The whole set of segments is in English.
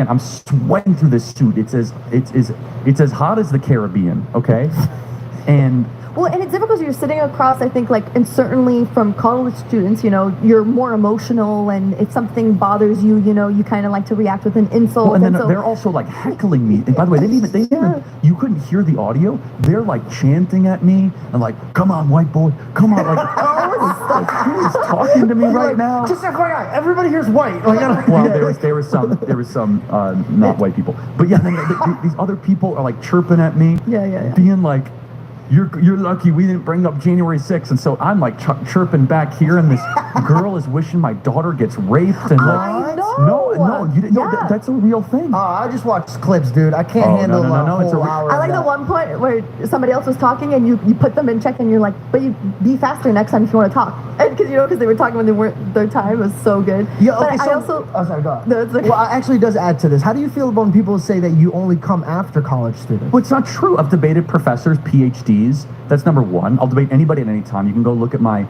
and I'm sweating through this suit. It's as hot as the Caribbean, okay? And well, and it's difficult because you're sitting across, I think, like, and certainly from college students, you know, you're more emotional, and if something bothers you, you know, you kind of like to react with an insult. Well, and then they're also like heckling me. And by the way, they even, you couldn't hear the audio. They're like chanting at me and like, "Come on, white boy, come on!" Like, who's talking to me right now? Just FYI, everybody here's white. Like, well, there was some not white people, but yeah, then these other people are like chirping at me, being like, You're lucky we didn't bring up January 6th. And so I'm like chirping back here, and this girl is wishing my daughter gets raped. And like, no, you didn't know that's a real thing. I just watched clips, dude. I can't handle no, it's a hour. I like the one point where somebody else was talking, and you put them in check, and you're like, but you be faster next time if you want to talk. Because they were talking when they weren't their time. It was so good. Yeah, okay, but I also... Oh, sorry, go ahead. No, it's okay. Well, actually does add to this. How do you feel about when people say that you only come after college students? Well, it's not true. I've debated professors, PhDs. That's number one. I'll debate anybody at any time. You can go look at my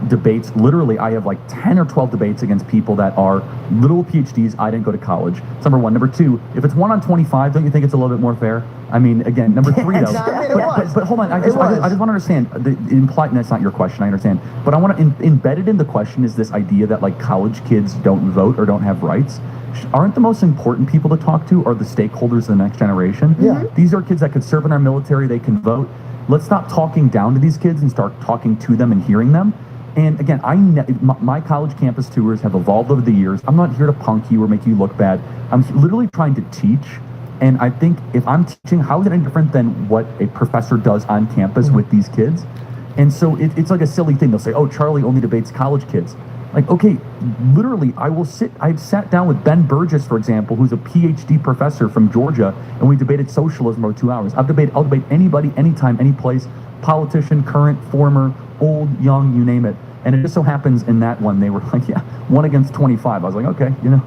debates. Literally, I have like 10 or 12 debates against people that are literal PhDs. I didn't go to college. That's number one. Number two, if it's 1 on 25, don't you think it's a little bit more fair? I mean, again, number three, though. But hold on. I just want to understand. Implied, that's not your question. I understand. But I want to, embedded in the question is this idea that like college kids don't vote or don't have rights. Aren't the most important people to talk to are the stakeholders of the next generation? Yeah. These are kids that could serve in our military. They can vote. Let's stop talking down to these kids and start talking to them and hearing them. And again, my college campus tours have evolved over the years. I'm not here to punk you or make you look bad. I'm literally trying to teach. And I think if I'm teaching, how is it any different than what a professor does on campus with these kids? And so it's like a silly thing. They'll say, oh, Charlie only debates college kids. Like, okay, literally, I've sat down with Ben Burgess, for example, who's a PhD professor from Georgia, and we debated socialism for 2 hours. I'll debate anybody, anytime, any place, politician, current, former, old, young, you name it. And it just so happens in that one, they were like, yeah, 1 against 25. I was like, okay, you know.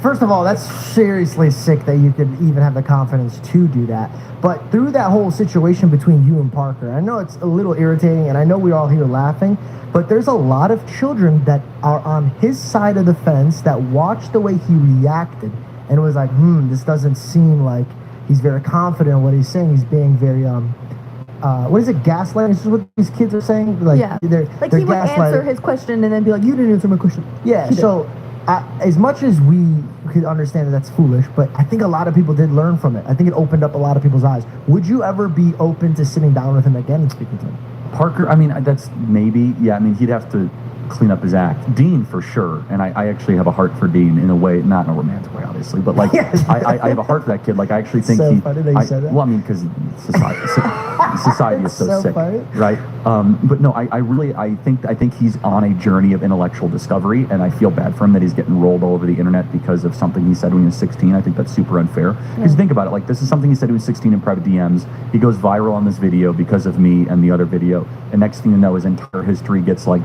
First of all, that's seriously sick that you could even have the confidence to do that. But through that whole situation between you and Parker, I know it's a little irritating, and I know we're all here laughing, but there's a lot of children that are on his side of the fence that watched the way he reacted and was like, this doesn't seem like he's very confident in what he's saying. He's being very, what is it, gaslighting? This is what these kids are saying? Like, yeah. They're he would answer his question and then be like, you didn't answer my question. Yeah, so as much as we could understand that that's foolish, but I think a lot of people did learn from it. I think it opened up a lot of people's eyes. Would you ever be open to sitting down with him again and speaking to him? Parker, I mean, that's maybe, yeah, I mean, he'd have to clean up his act. Dean, for sure, and I actually have a heart for Dean in a way, not in a romantic way, obviously, but like, I have a heart for that kid. Like, I actually think so funny that you said that. Well, I mean, because society is so sick, funny. Right? But no, I think he's on a journey of intellectual discovery, and I feel bad for him that he's getting rolled all over the internet because of something he said when he was 16. I think that's super unfair. Because think about it, like, this is something he said when he was 16 in private DMs. He goes viral on this video because of me and the other video, and next thing you know, his entire history gets like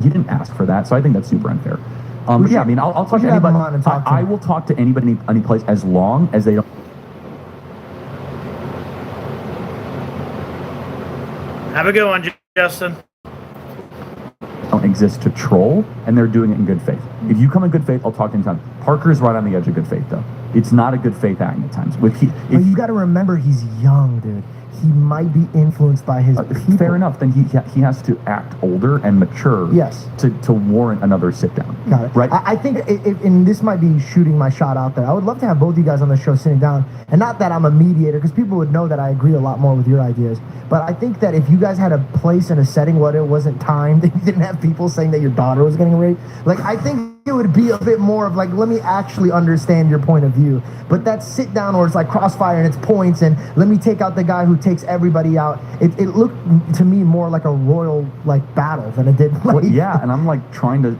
he didn't ask for that. So I think that's super unfair. Yeah, I mean, I'll talk to anybody. I will talk to anybody, any place, as long as they don't. Have a good one, Justin. Don't exist to troll, and they're doing it in good faith. If you come in good faith, I'll talk to anytime. Parker is right on the edge of good faith, though. It's not a good faith acting at times. But you got to remember, he's young, dude. He might be influenced by his people. Fair enough. Then he has to act older and mature. Yes. To warrant another sit down. Got it. Right. I think, and this might be shooting my shot out there. I would love to have both you guys on the show sitting down, and not that I'm a mediator, because people would know that I agree a lot more with your ideas. But I think that if you guys had a place in a setting where it wasn't timed, and you didn't have people saying that your daughter was getting raped, like, I think it would be a bit more of like, let me actually understand your point of view. But that sit down where it's like crossfire and it's points, and let me take out the guy who takes everybody out. It looked to me more like a royal battle than it did. Well, yeah, and I'm like trying to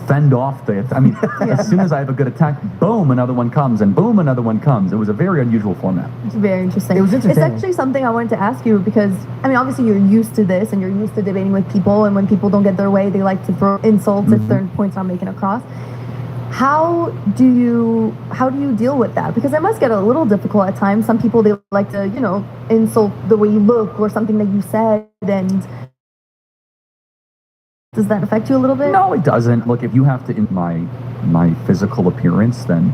fend off as soon as I have a good attack, boom, another one comes, and boom, another one comes. It was a very unusual format. It's very interesting. It was entertaining. It's actually something I wanted to ask you, because I mean, obviously you're used to this and you're used to debating with people, and when people don't get their way, they like to throw insults if certain points aren't making across. How do you deal with that? Because it must get a little difficult at times. Some people, they like to, insult the way you look or something that you said, and does that affect you a little bit? No, it doesn't. Look, if you have to in my physical appearance, then